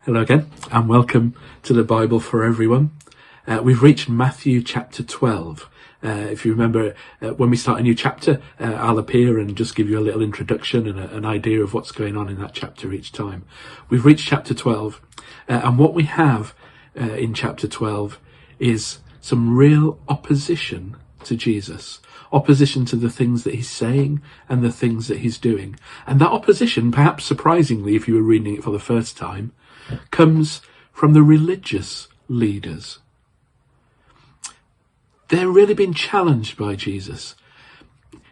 Hello again, and welcome to the Bible for everyone. We've reached Matthew chapter 12. If you remember, when we start a new chapter, I'll appear and just give you a little introduction and an idea of what's going on in that chapter each time. We've reached chapter 12, and what we have in chapter 12 is some real opposition to Jesus. Opposition to the things that he's saying and the things that he's doing. And that opposition, perhaps surprisingly, if you were reading it for the first time, comes from the religious leaders. They're really being challenged by Jesus.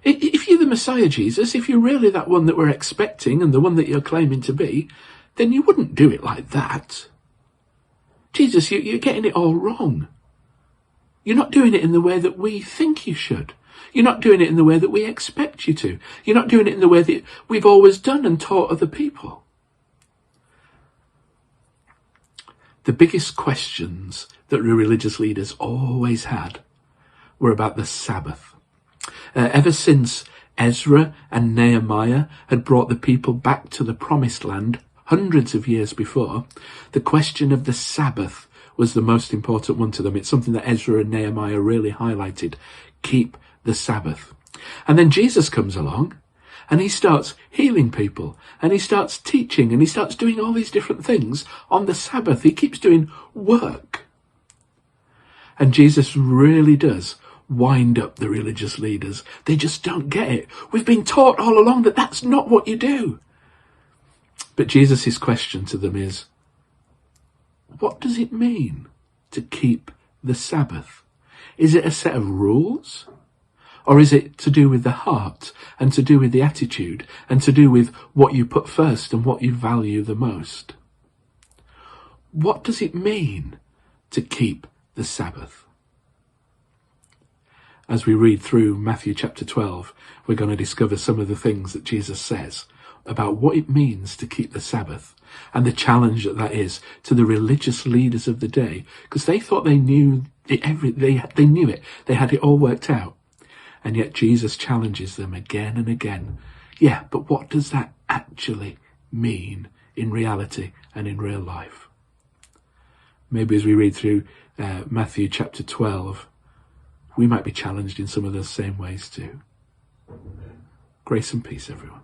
If you're the Messiah, Jesus, if you're really that one that we're expecting and the one that you're claiming to be, then you wouldn't do it like that. Jesus, you're getting it all wrong. You're not doing it in the way that we think you should. You're not doing it in the way that we expect you to. You're not doing it in the way that we've always done and taught other people. The biggest questions that the religious leaders always had were about the Sabbath. Ever since Ezra and Nehemiah had brought the people back to the promised land hundreds of years before, the question of the Sabbath was the most important one to them. It's something that Ezra and Nehemiah really highlighted. Keep the Sabbath. And then Jesus comes along and he starts healing people and he starts teaching and he starts doing all these different things on the Sabbath. He keeps doing work. And Jesus really does wind up the religious leaders. They just don't get it. We've been taught all along that that's not what you do. But Jesus' question to them is, what does it mean to keep the Sabbath? Is it a set of rules? Or is it to do with the heart and to do with the attitude and to do with what you put first and what you value the most? What does it mean to keep the Sabbath? As we read through Matthew chapter 12, we're going to discover some of the things that Jesus says about what it means to keep the Sabbath and the challenge that is to the religious leaders of the day, because they thought they knew it, they knew it, they had it all worked out. And yet Jesus challenges them again and again. Yeah, but what does that actually mean in reality and in real life? Maybe as we read through Matthew chapter 12, we might be challenged in some of those same ways too. Grace and peace, everyone.